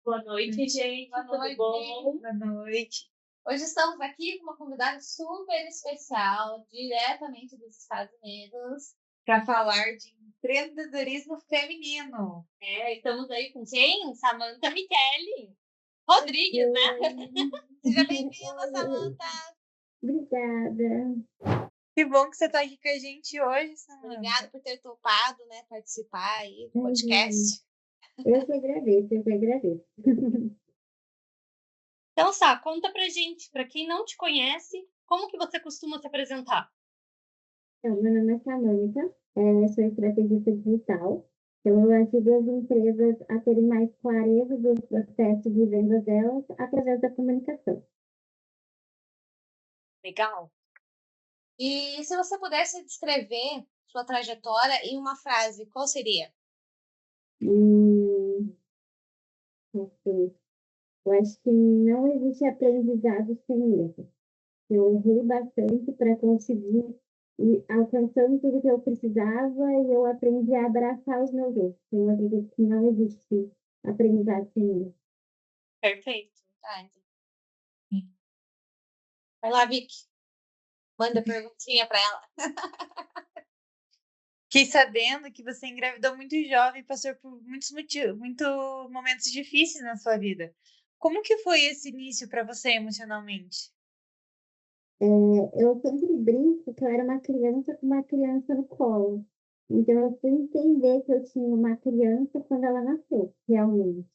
Boa noite, gente. Boa Tudo noite. bom? Boa noite. Hoje estamos aqui com uma convidada super especial, diretamente dos Estados Unidos. Para falar de empreendedorismo feminino. Estamos aí com quem? Samantha Michele Rodrigues, né? Seja bem-vinda, Samantha. Obrigada. Que bom que você está aqui com a gente hoje, Samantha. Obrigada por ter topado, né, participar aí do Uhum. podcast. Eu que agradeço, eu que agradeço. Então, Sá, conta pra gente, pra quem não te conhece, como que você costuma se apresentar? Então, meu nome é Samantha, sou estrategista digital. Então, eu ajudo as empresas a terem mais clareza do processo de venda delas através da comunicação. Legal. E se você pudesse descrever sua trajetória em uma frase, qual seria? Ok. Eu acho que não existe aprendizado sem erro. Eu errei bastante para conseguir ir alcançando tudo que eu precisava e eu aprendi a abraçar os meus erros. Eu acredito que não existe aprendizado sem erro. Perfeito. Tá, entendi. Vai lá, Vicky. Manda perguntinha para ela. Fiquei sabendo que você engravidou muito jovem e passou por muitos momentos difíceis na sua vida. Como que foi esse início para você emocionalmente? Eu sempre brinco que eu era uma criança com uma criança no colo. Então, eu fui entender que eu tinha uma criança quando ela nasceu, realmente.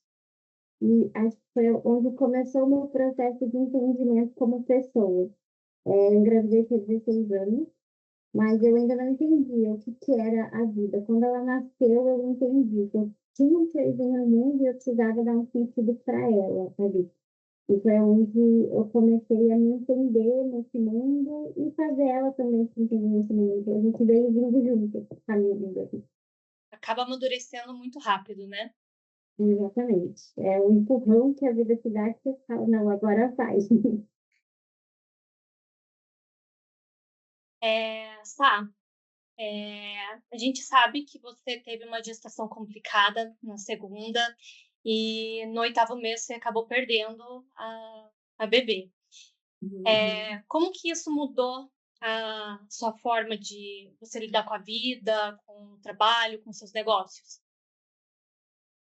E acho que foi onde começou o meu processo de entendimento como pessoa. Eu engravidei com 16 anos, mas eu ainda não entendia o que que era a vida. Quando ela nasceu, eu entendi que eu tinha um serzinho no mundo e eu precisava dar um sentido para ela ali. E foi onde eu comecei a me entender nesse mundo e fazer ela também se entender nesse mundo. A gente veio vindo junto, caminhando aqui. Acaba amadurecendo muito rápido, né? Exatamente. É o empurrão que a vida te dá que você fala, não, agora vai. Sá, a gente sabe que você teve uma gestação complicada na segunda e no 8º mês você acabou perdendo a bebê. Como que isso mudou a sua forma de você lidar com a vida, com o trabalho, com seus negócios?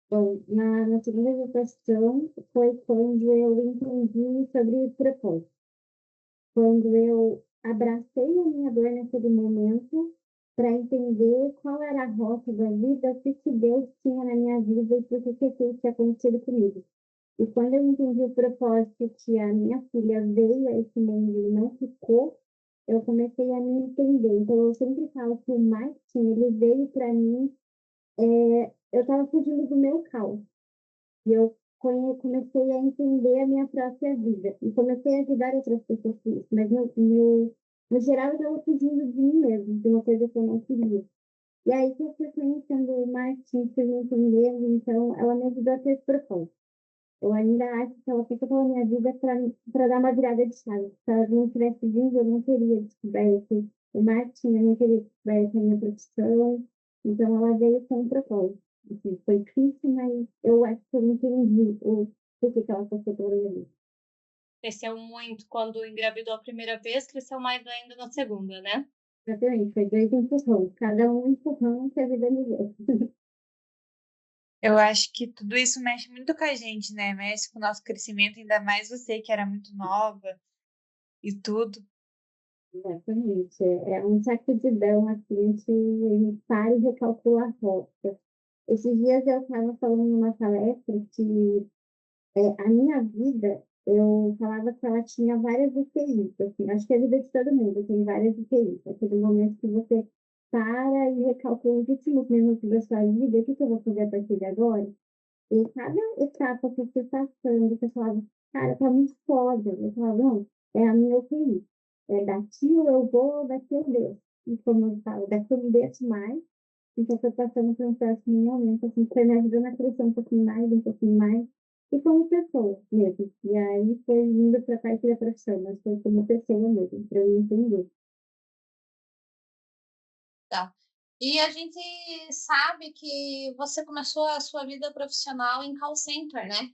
Bom, na segunda gestação foi quando eu entendi sobre propósito. Quando eu abracei a minha dor naquele momento para entender qual era a rota da vida, o que que Deus tinha na minha vida e por que que aquilo tinha acontecido comigo. E quando eu entendi o propósito que a minha filha veio a esse mundo e não ficou, eu comecei a me entender. Então, eu sempre falo que o marketing, ele veio para mim, eu estava fugindo do meu caos. E eu comecei a entender a minha própria vida. E comecei a ajudar outras pessoas com isso. Mas, no geral, eu estava fugindo de mim mesma, de uma coisa que eu não queria. E aí que eu fui conhecendo o marketing, fui me entendendo, então ela me ajudou a ter esse propósito. Eu ainda acho que ela passou pela minha vida para dar uma virada de chave. Se ela não tivesse vindo, eu não teria descoberto o marketing, eu não teria descoberto a minha profissão. Então, ela veio com um propósito. Assim, foi difícil, mas eu acho que eu entendi o porquê que ela passou pela minha vida. Cresceu muito quando engravidou a primeira vez, cresceu mais ainda na segunda, né? Exatamente, foi dois empurrões, cada um empurrão que a vida me deu. Eu acho que tudo isso mexe muito com a gente, né? Mexe com o nosso crescimento, ainda mais você que era muito nova e tudo. Exatamente, é um sacudidão, assim, que ele para e recalcula a rota. Esses dias eu estava falando numa palestra que a minha vida, eu falava que ela tinha várias UTIs, assim, acho que a vida de todo mundo tem várias UTIs, aquele momento que você para e recalcula os últimos minutos da sua vida, o que que eu vou fazer a partir de agora? E cada etapa que você passando, você falava, cara, tá muito foda. Eu falava, não, é a minha UTI. Daqui eu vou, daqui eu desço. E como eu falo, daqui eu não desço mais. Então, eu tô passando por um próximo momento, assim, que foi me ajudando a crescer um pouquinho mais, um pouquinho mais. E como pessoa mesmo. E aí foi indo para a parte da profissão, mas foi como pessoa mesmo, para eu entender. Tá. E a gente sabe que você começou a sua vida profissional em call center, né?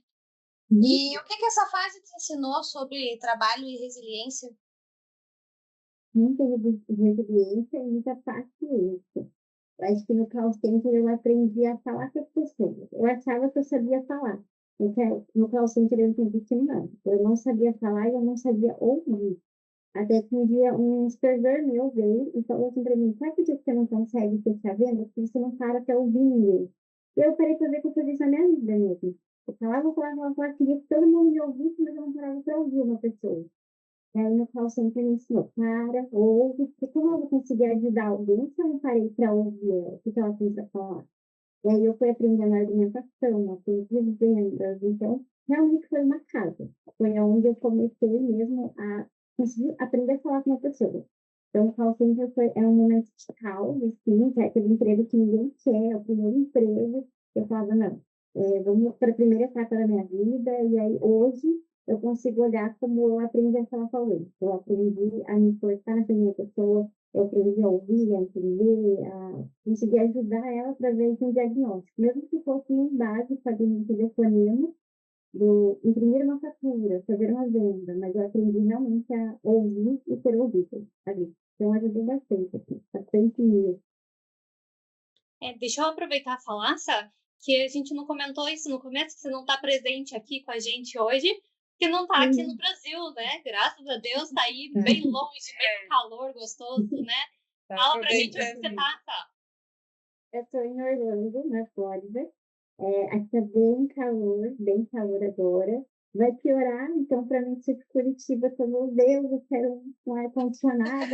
E o que essa fase te ensinou sobre trabalho e resiliência? Muita resiliência e muita paciência. Eu acho que no call center eu aprendi a falar com as pessoas. Eu achava que eu sabia falar. No call center eu entendi que não. Eu não sabia falar e eu não sabia ouvir. Até que um dia um supervisor meu veio e falou assim para mim: sabe por que você não consegue fechar venda? Porque você não para para ouvir ninguém. E eu parei para ver que eu fazia isso na minha vida mesmo. Eu falava, queria que todo mundo me ouvisse, mas eu não parava para ouvir uma pessoa. E aí no call center me ensinou: para, ouve, porque como eu vou conseguir ajudar alguém se eu não parei para ouvir ela, o que ela precisa falar? E aí eu fui aprendendo a argumentação, aprendi vendas, então realmente foi uma casa. Foi onde eu comecei mesmo a conseguir aprender a falar com uma pessoa. Então, o call center é um momento de caos, assim, que é aquele emprego que ninguém quer, é o primeiro emprego. Eu falava, não, vamos para a primeira etapa da minha vida, e aí hoje eu consigo olhar como eu aprendi a falar com alguém. Eu aprendi a me importar na primeira pessoa, eu aprendi a ouvir, a entender, a conseguir ajudar ela através de um diagnóstico. Mesmo que fosse um básico, fazer um telefonema, imprimir uma fatura, fazer uma venda, mas eu aprendi realmente a ouvir e ser ouvido ali. Então, ajudou bastante, assim, bastante mesmo. Deixa eu aproveitar e falar, sabe, que a gente não comentou isso no começo, que você não está presente aqui com a gente hoje, que não está aqui no Brasil, né? Graças a Deus, está aí bem longe, bem calor gostoso, né? Fala pra gente onde você tá. Eu estou em Orlando, na Flórida. Aqui é bem calor agora. Vai piorar, então, para mim, ser de Curitiba, eu tô, meu Deus, eu quero um ar-condicionado.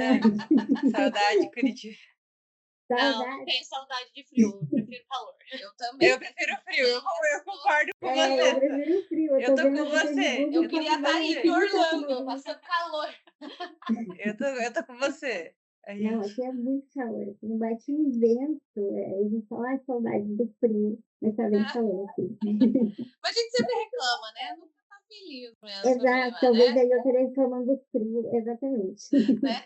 Saudade, Curitiba. Não tenho saudade de frio, eu prefiro calor. Eu também. Eu prefiro frio, eu concordo com você. Eu prefiro frio. Eu tô com você. Eu queria estar em Orlando, passando calor. Eu tô com você. Não, aqui é muito calor, aqui não bate um vento, a gente fala, saudade do frio, mas tá bem calor aqui. Mas a gente sempre reclama, né? Nunca tá feliz mesmo. Exato, talvez aí eu esteja reclamando do frio, exatamente. Né?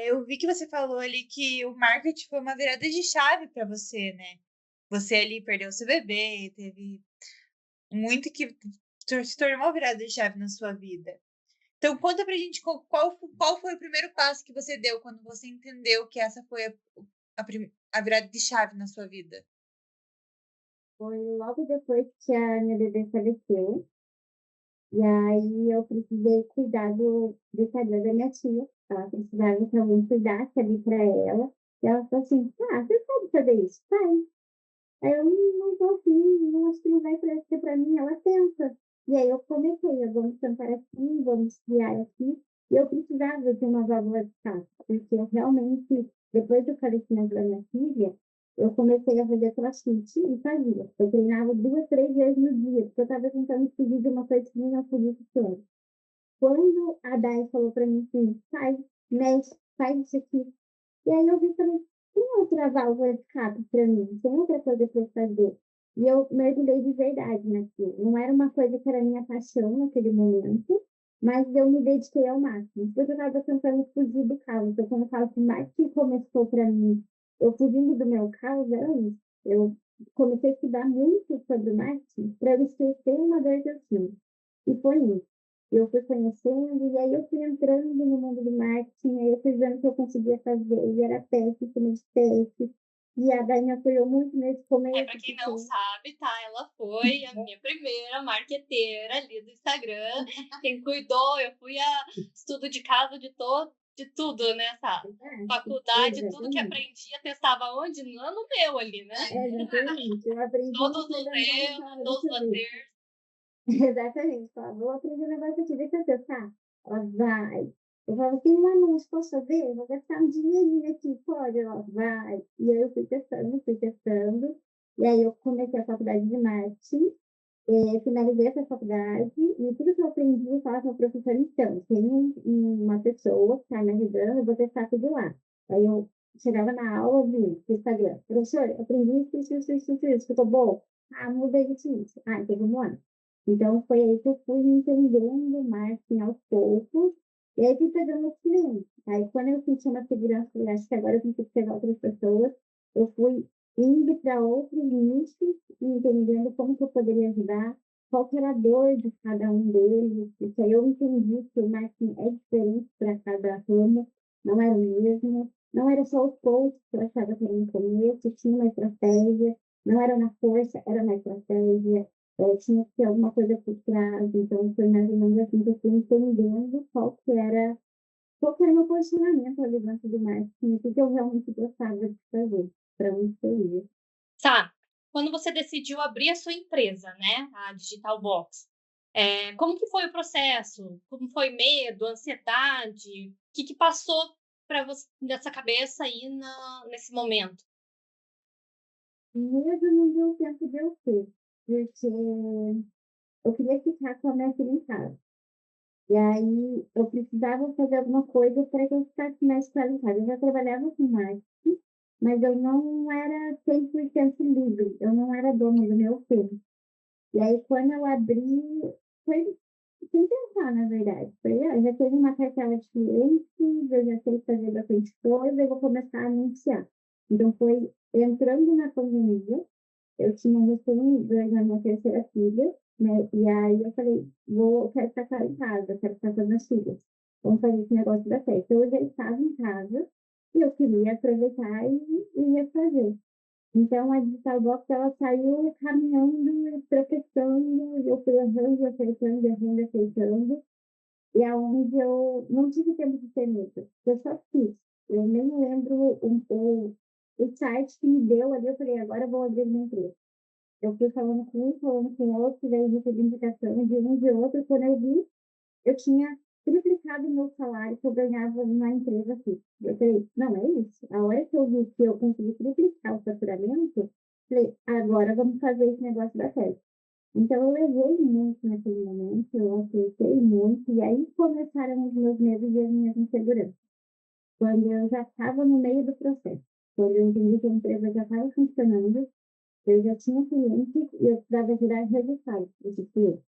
Eu vi que você falou ali que o marketing foi uma virada de chave para você, né? Você ali perdeu seu bebê, teve muito que se tornou uma virada de chave na sua vida. Então, conta pra gente qual foi o primeiro passo que você deu quando você entendeu que essa foi a virada de chave na sua vida. Foi logo depois que a minha bebê faleceu, e aí eu precisei cuidar do Instagram da minha tia, ela precisava que alguém cuidasse ali para ela, e ela falou assim, você sabe fazer isso? Faz. Aí eu não tô afim, não acho que não vai ser para mim, ela tenta. E aí eu comecei, vamos tentar aqui, vamos criar aqui. E eu precisava de uma válvula de escape, porque eu realmente, depois do falecimento da minha filha, eu comecei a fazer crossfit e fazia. Eu treinava 2, 3 vezes no dia, porque eu estava tentando fugir de uma coisa que não podia ser. Quando a Dai falou para mim assim, faz, mexe, faz isso aqui. E aí eu vi também, tem outra válvula de escape para mim, tem outra coisa para eu fazer. E eu mergulhei de verdade naquilo. Não era uma coisa que era minha paixão naquele momento, mas eu me dediquei ao máximo. Porque eu estava tentando fugir do caos. Então, quando eu falo que mais que começou para mim, eu fugindo do meu caos, era isso. Eu comecei a estudar muito sobre marketing para eu esquecer uma dor que eu tinha. E foi isso. Eu fui conhecendo, e aí eu fui entrando no mundo do marketing, aí eu fui vendo que eu conseguia fazer, e era teste, cima de teste, e a Dai me apoiou muito nesse começo. Pra quem não sabe, tá? Ela foi a minha primeira marqueteira ali do Instagram. Quem cuidou, eu fui a estudo de casa de tudo, né, sabe? Faculdade, tudo que aprendia, testava onde? No meu ali, né? Exatamente, eu aprendi todos os erros, todos os acertos. Exatamente, falava, vou aprender um negócio aqui, deixa eu testar. Ela vai. Eu falava assim, mas posso fazer? Vou gastar um dinheirinho aqui, pode? Ela vai. E aí eu fui testando. E aí eu comecei a faculdade de marketing, finalizei essa faculdade, e tudo que eu aprendi, eu falava para o professor, então, tem uma pessoa que está me ajudando, eu vou testar tudo lá. Aí eu chegava na aula, vi no Instagram, professor, aprendi isso, ficou bom? Muda isso. Então vamos lá. Então, foi aí que eu fui entendendo marketing aos poucos, e aí fui pegando os clientes. Aí, quando eu senti uma segurança, eu acho que agora eu consigo pegar outras pessoas, eu fui indo para outros nichos, entendendo como que eu poderia ajudar, qual que era a dor de cada um deles, porque aí eu entendi que o marketing é diferente para cada ramo, não era o mesmo, não era só os posts que eu achava que era no começo, tinha uma estratégia, não era na força, era na estratégia, tinha que ter alguma coisa por trás, então foi mais ou menos assim que eu fui entendendo qual que era o meu posicionamento ali dentro do marketing, o que que eu realmente gostava de fazer, para onde eu ia. Tá. Quando você decidiu abrir a sua empresa, né, a Digital Box, como que foi o processo? Como foi medo, ansiedade? O que que passou para você nessa cabeça aí nesse momento? Mesmo não deu tempo de eu ter, porque eu queria ficar com a minha filha em casa. E aí eu precisava fazer alguma coisa para que eu ficasse mais com ela em casa. Eu já trabalhava com marketing, mas eu não era 100% livre, eu não era dona do meu tempo. E aí quando eu abri, foi sem pensar, na verdade. Falei: "Ah, já tenho uma cartela de clientes, eu já sei fazer bastante coisa, eu vou começar a anunciar". Então foi entrando na pandemia, eu tinha recém ganho a minha terceira filha, né, e aí eu falei: quero ficar em casa, quero ficar com as minhas filhas, vamos fazer esse negócio dar certo". Então eu já estava em casa e eu queria aproveitar e refazer. Então a Digital Box ela saiu caminhando, tropeçando, e eu fui errando, acertando, e aonde eu não tive tempo de ter medo, eu só fiz. Eu nem lembro o site que me deu ali, eu falei: "Agora eu vou abrir minha empresa". Eu fui falando com um, falando com outro, daí recebi indicação de um, de outro, quando eu vi, eu tinha triplicado o meu salário que eu ganhava na empresa aqui. Eu falei: "Não, é isso". A hora que eu vi que eu consegui triplicar o faturamento, falei: "Agora vamos fazer esse negócio dar certo". Então eu levei muito naquele momento, eu acertei muito, e aí começaram os meus medos e as minhas inseguranças. Quando eu já estava no meio do processo, quando eu entendi que a empresa já estava funcionando, eu já tinha clientes e eu precisava gerar resultados para esses clientes.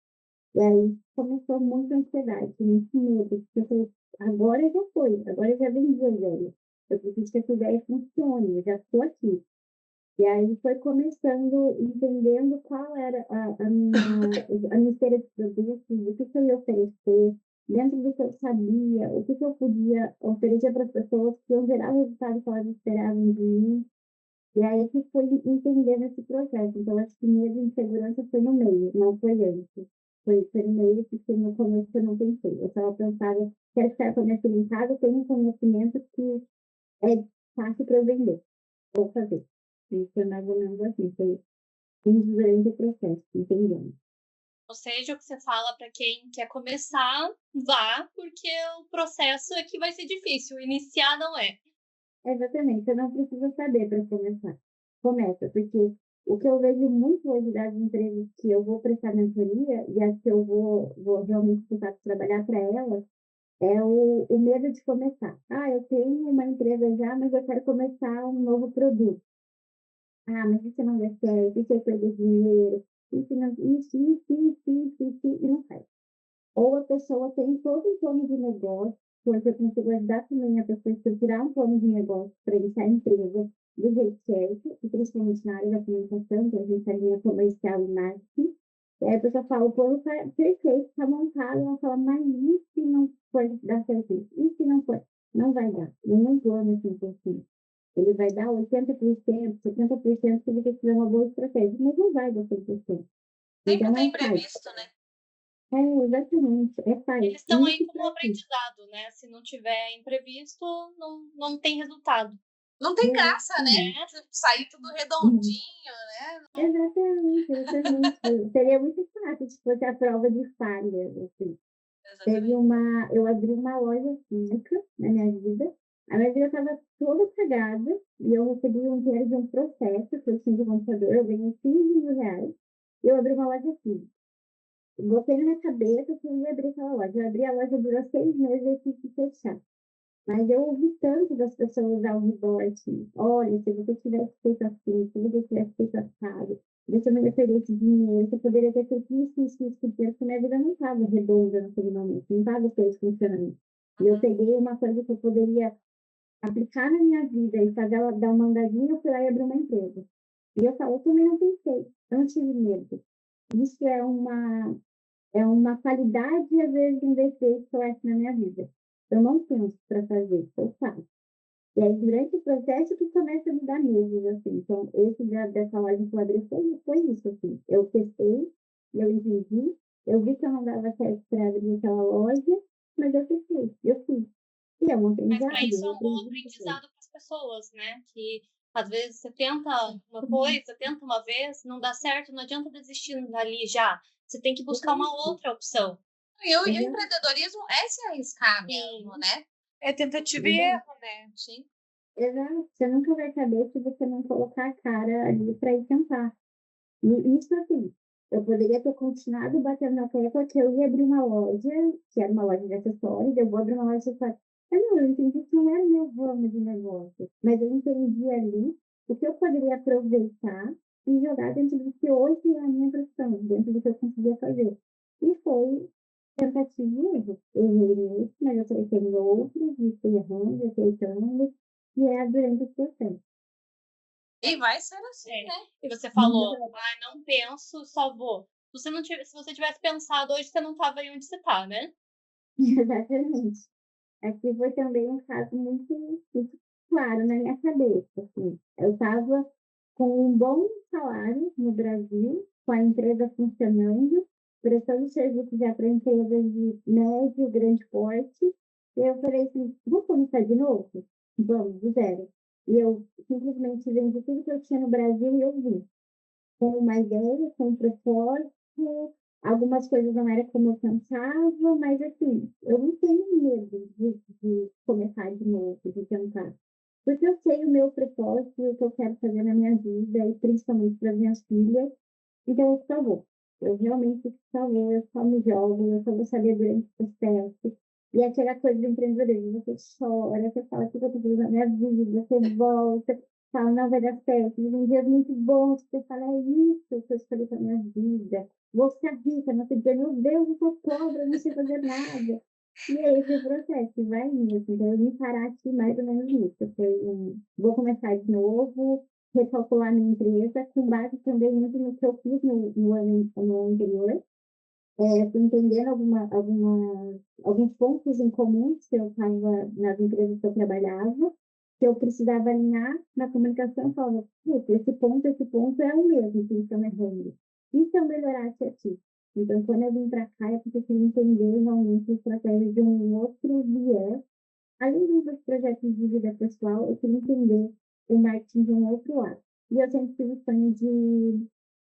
E aí começou muita ansiedade, muito medo, porque eu falei: "Agora já foi, agora eu já vendi a ideia. Eu preciso que essa ideia funcione, eu já estou aqui". E aí foi começando, entendendo qual era a minha esteira de produtos, o que eu ia oferecer, dentro do que eu sabia, o que eu podia oferecer para as pessoas que iam gerar o resultado que elas esperavam de mim. E aí que foi entendendo esse processo. Então, acho que medo e insegurança foi no meio, não foi antes. Foi no meio, porque no começo eu não pensei. Eu só pensava: "Quero ficar com a minha filha em casa, tenho um conhecimento que é fácil para eu vender, vou fazer". E foi mais ou menos assim, foi um grande processo, entendendo. Ou seja, o que você fala para quem quer começar, vá, porque o processo é que vai ser difícil, iniciar não é. Exatamente, você não precisa saber para começar. Começa, porque o que eu vejo muito hoje das empresas que eu vou prestar mentoria e as que eu vou realmente começar a trabalhar para elas, é o medo de começar. "Ah, eu tenho uma empresa já, mas eu quero começar um novo produto". "Ah, mas e se não der certo? E se eu perder dinheiro? E se não", e não faz. Ou a pessoa tem todo um plano de negócio, onde eu consigo ajudar também a pessoa a estruturar um plano de negócio para iniciar a empresa do jeito certo, e principalmente na área da comunicação, que a gente tem linha comercial e marketing. E aí a pessoa fala: "O plano está perfeito, está montado", ela fala: "Mas e se não for dar certo isso? E se não for?". Não vai dar, nenhum plano é 100%. Ele vai dar 80%, 70% se você tiver uma boa estratégia, mas não vai dar 100%. Sempre Então tem é faz. imprevisto, né? É, exatamente, é faz. Eles estão aí Isso como pra mim. aprendizado, né, se não tiver imprevisto, não tem resultado, Não tem graça, né? Exatamente. né. Sair tudo Uhum. redondinho, né? Exatamente, exatamente. Seria muito fácil se fosse a prova de falha, assim. Exatamente. Eu abri uma loja física na minha vida, a minha vida estava toda cagada e eu recebi um dinheiro de um processo que eu tinha de computador, eu ganhei R$ 15.000 e eu abri uma loja física. Botei na minha cabeça que eu ia abrir aquela loja. Eu abri a loja, durou 6 meses e eu tive que fechar. Mas eu ouvi tanto das pessoas ao redor que: "Olha, se você tivesse feito assim, se você tivesse feito assado, você não ia perder esse dinheiro, você poderia ter feito isso com dinheiro", porque minha vida não estava redonda naquele momento, não estava as coisas funcionando. E eu Uhum. peguei uma coisa que eu poderia aplicar na minha vida e fazer ela dar uma andadinha, eu fui lá e abri uma empresa. E eu falo, eu também não pensei, eu não tive medo. Isso é uma qualidade, às vezes, um defeito que eu acho na minha vida. Eu não penso para fazer, eu faço. E aí, durante o processo, que começa a me dar medo, assim. Então, dessa loja que eu abri foi isso, assim. Eu testei, eu entendi, eu vi que eu não dava certo para abrir aquela loja, mas eu testei, eu fiz. E é um Mas para aprendizado, isso é eu um bom aprendi depois. aprendizado para as pessoas, né? Que às vezes você tenta uma coisa, tenta uma vez, não dá certo, não adianta desistir dali já. Você tem que buscar uma outra opção. E o Exato, empreendedorismo é se arriscar Sim. mesmo, né? É tentativa e erro, né? Sim. exato. Você nunca vai saber se você não colocar a cara ali para ir tentar. E isso, assim, eu poderia ter continuado batendo na tecla que eu ia abrir uma loja, que era uma loja de acessórios, eu vou abrir uma loja de acessórios. Mas não, eu entendi que não era o meu ramo de negócio, mas eu entendi ali o que eu poderia aproveitar e jogar dentro do que hoje é a minha profissão, dentro do que eu conseguia fazer. E foi tentativa e erro. Eu errei nisso, mas eu tentei em outros, e fui errando, e tentando, e é durante o processo. E vai ser assim, É. né? E você falou, não penso, só vou. Se você tivesse pensado hoje, você não estava aí onde você está, né? Exatamente. Aqui foi também um caso muito claro na minha cabeça, assim. Eu estava com um bom salário no Brasil, com a empresa funcionando, prestando serviços já para empresas de médio, grande porte. E eu falei assim: vamos começar de novo? Vamos, do zero. E eu simplesmente vendi tudo que eu tinha no Brasil e eu vim com uma ideia, com um propósito. Algumas coisas não eram como eu pensava, mas assim, eu não tenho medo de começar de novo, de tentar. Porque eu sei o meu propósito, o que eu quero fazer na minha vida, e principalmente para as minhas filhas. Então, eu só vou. Eu realmente só vou, eu só me jogo, eu só vou saber durante o processo. E aquela coisa do empreendedorismo, você chora, você fala que eu estou fazendo na minha vida, você volta, fala, não vai dar certo. Vivem dias muito bons, você fala, é isso que eu escolhi para minha vida. Vou ficar rica, não sei o quê, meu Deus, eu sou pobre, eu não sei fazer nada. E é esse processo, vai indo. Assim, então, eu vim parar aqui mais ou menos nisso. Vou começar de novo, recalcular minha empresa, com base também muito no que eu fiz no ano anterior. Fui entendendo alguns pontos em comuns que eu estava nas empresas que eu trabalhava, que eu precisava alinhar na comunicação. Eu falava, "Putz, esse ponto é o mesmo que eles estão errando. E se eu melhorasse aqui?" Então, quando eu vim para cá, é porque eu queria entender realmente a estratégia de um outro viés. Além dos projetos de vida pessoal, eu queria entender o marketing de um outro lado. E eu sempre tive o sonho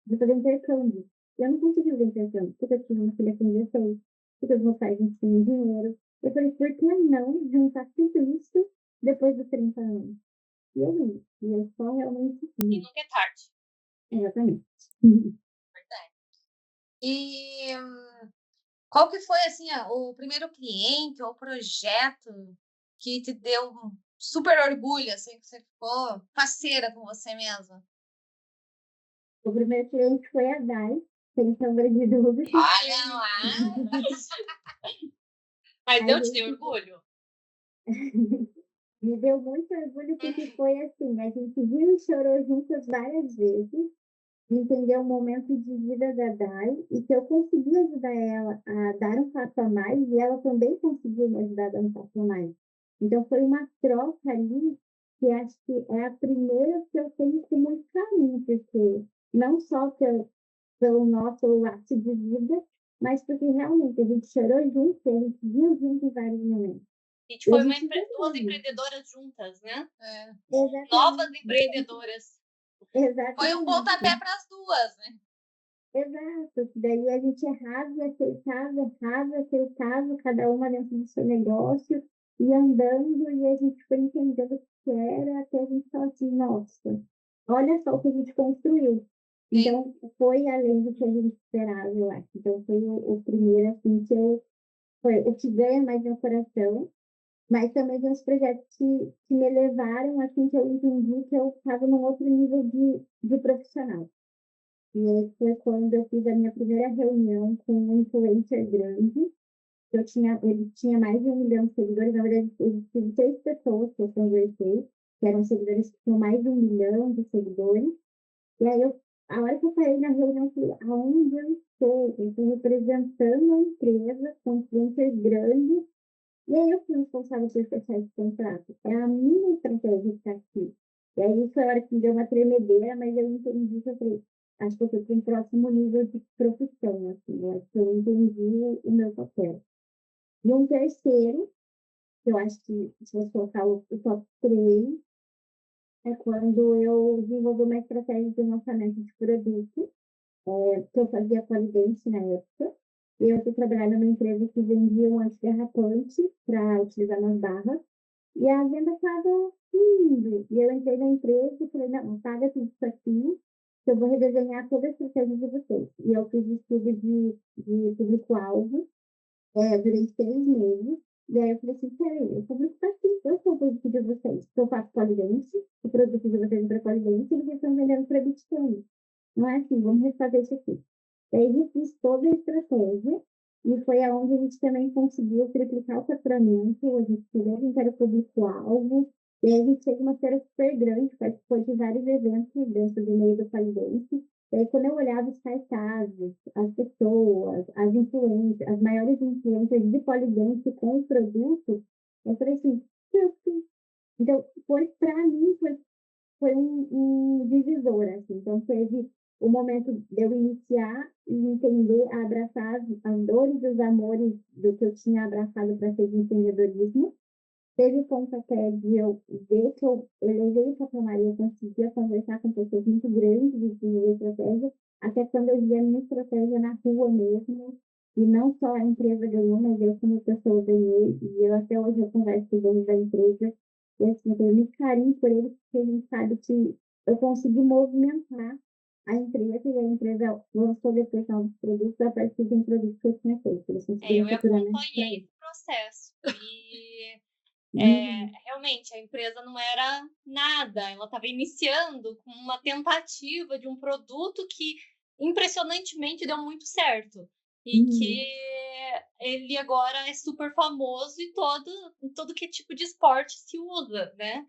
de fazer intercâmbio. Eu não consegui fazer intercâmbio, porque eu tive uma filha com 16, porque os meus pais não tinham dinheiro. Eu falei, por que não juntar tudo isso depois dos 30 anos? E eu vim. E eu só realmente E vim. nunca é tarde. Exatamente. Verdade. E qual que foi, assim, o primeiro cliente ou projeto que te deu um super orgulho, assim, que você ficou parceira com você mesma? O primeiro cliente foi a Dai, sem sombra de dúvida. Olha lá! Mas A eu te dei gente orgulho. me deu muito orgulho porque foi assim, a gente viu e chorou juntas várias vezes, entender o momento de vida da Dai e que eu consegui ajudar ela a dar um passo a mais e ela também conseguiu me ajudar a dar um passo a mais. Então foi uma troca ali que acho que é a primeira que eu tenho com muito carinho, porque não só pelo nosso laço de vida, mas porque realmente a gente chorou junto, a gente viu junto em vários momentos. A gente E a foi gente duas viu. empreendedoras juntas, né? É. Novas Exatamente. empreendedoras. Foi um pontapé para as duas, né? Exato. Daí a gente errava, aceitava, cada uma dentro do seu negócio, e andando, e a gente foi entendendo o que era, até a gente falar assim, nossa, olha só o que a gente construiu. Sim. Então, foi além do que a gente esperava, eu acho. Então, foi o primeiro, assim, foi o que ganha mais meu coração, mas também tem uns projetos que me levaram, assim, que eu entendi que eu estava num outro nível de profissional. E aí foi quando eu fiz a minha primeira reunião com um influencer grande. Ele tinha mais de 1 milhão de seguidores. Na verdade, existiam 6 pessoas que eu conversei, que eram seguidores que tinham mais de 1 milhão de seguidores. E aí, a hora que eu parei na reunião, eu falei, aonde eu estou? Eu estou representando uma empresa com influencers grandes, e aí eu fui responsável por fechar esse contrato. É a minha estratégia que está aqui. E aí foi a hora que me deu uma tremedeira, mas eu entendi que eu falei, acho que eu fui para um próximo nível de profissão, assim, eu acho que eu entendi o meu papel. E um terceiro, que eu acho que se você colocar o top 3, é quando eu desenvolvi uma estratégia de lançamento de produto, que eu fazia polidense na época, e eu fui trabalhar numa empresa que vendia um antiderrapante para utilizar nas barras, e a venda estava indo. E eu entrei na empresa e falei, não, paga tudo isso aqui, que eu vou redesenhar toda a estratégia de vocês. E eu fiz estudo de público-alvo, durante 3 meses. E aí eu falei assim, peraí, o público está aqui, eu sou o público de vocês. Eu faço polidense, o produto de vocês é para polidense, e vocês estão vendendo para Bitcoin. Não é assim, vamos refazer isso aqui. E aí eu fiz toda a estratégia, e foi aonde a gente também conseguiu triplicar o faturamento, a gente queria que era o público-alvo, e aí a gente fez uma feira super grande, participou de vários eventos dentro do meio do polidense. E aí, quando eu olhava os cartazes, as pessoas, as influências, as maiores influências de polidense com o produto, eu falei assim, "Putz". Então, para mim, foi um divisor, assim. Então, teve o momento de eu iniciar e entender, abraçar as dores e os amores do que eu tinha abraçado para ser de empreendedorismo. Teve o ponto até de eu ver que eu elevei o patamar e eu conseguia conversar com pessoas muito grandes e desenvolver estratégia, até quando eu via a minha estratégia na rua mesmo, e não só a empresa ganhou, mas eu como pessoa ganhei, e eu até hoje eu converso com os donos da empresa, e assim, eu tenho muito carinho por eles, porque a gente sabe que eu consegui movimentar a empresa, e a empresa lançou depois novos produtos a partir de um produto que eu tinha feito. Eles conseguiram Eu faturamento para acompanhei isso. esse processo. E Uhum. realmente a empresa não era nada, ela estava iniciando com uma tentativa de um produto que impressionantemente deu muito certo. E que Uhum. ele agora é super famoso e todo que tipo de esporte se usa, né?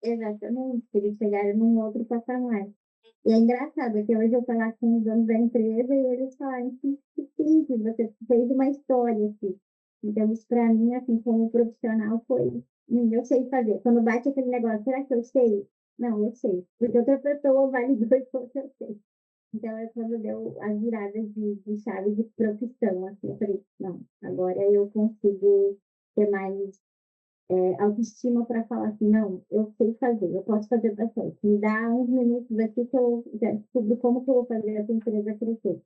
Exatamente, eles chegaram num outro patamar. E é engraçado que hoje eu falar com os donos da empresa e eles falaram que simples, você fez uma história aqui. Então, isso para mim, assim, como profissional, foi, eu sei fazer. Quando bate aquele negócio, será que eu sei? Não, eu sei, porque outra pessoa validou e falou que eu sei. Então, é quando deu as viradas de chave de profissão, assim, eu falei, não, agora eu consigo ter mais autoestima para falar assim, não, eu sei fazer, eu posso fazer bastante. Me dá uns minutos aqui que eu já descubro como que eu vou fazer essa empresa crescer.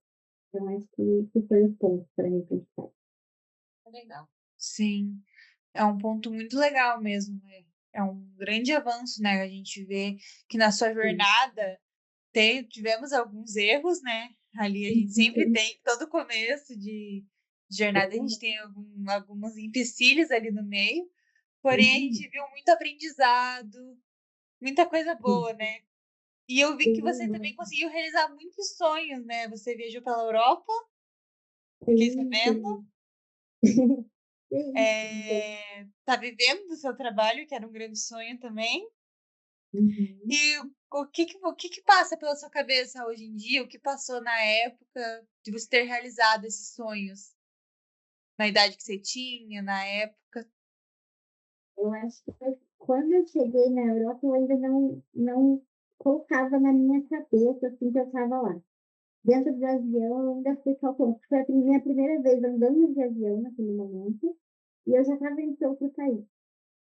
Então, acho que foi o ponto para mim principal. Legal. Sim, é um ponto muito legal mesmo. É um grande avanço, né? A gente vê que na sua jornada tivemos alguns erros, né? Ali a gente sempre tem, todo começo de jornada, a gente tem alguns empecilhos ali no meio, porém a gente viu muito aprendizado, muita coisa boa, né? E eu vi que você também conseguiu realizar muitos sonhos, né? Você viajou pela Europa, fiquei sabendo. Tá vivendo do seu trabalho, que era um grande sonho também. E o que passa pela sua cabeça hoje em dia? O que passou na época de você ter realizado esses sonhos? Na idade que você tinha, na época? Eu acho que quando eu cheguei na Europa, eu ainda não colocava na minha cabeça assim que eu estava lá. Dentro do avião, eu ainda fui calculando. Foi a minha primeira vez andando de avião naquele momento, e eu já estava em outro país.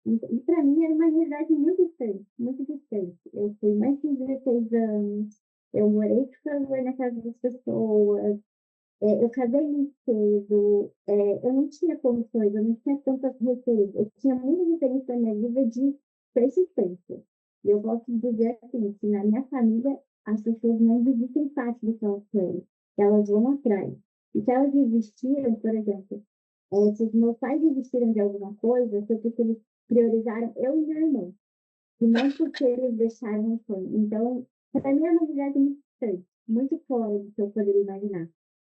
E para mim era uma realidade muito distante, muito distante. Eu fui mais de 16 anos, eu morei de favor na casa das pessoas, eu casei muito cedo, eu não tinha condições, eu não tinha tantas referências, eu tinha muita referência na minha vida de persistência. E eu posso dizer assim, que na minha família as pessoas não desistem fácil do que elas querem, elas vão atrás. E se elas desistiram, por exemplo, se os meus pais desistiram de alguma coisa, foi porque eles priorizaram eu e meu irmão, e não porque eles deixaram o sonho. Então, para mim é uma realidade muito distante, muito fora do que eu poderia imaginar.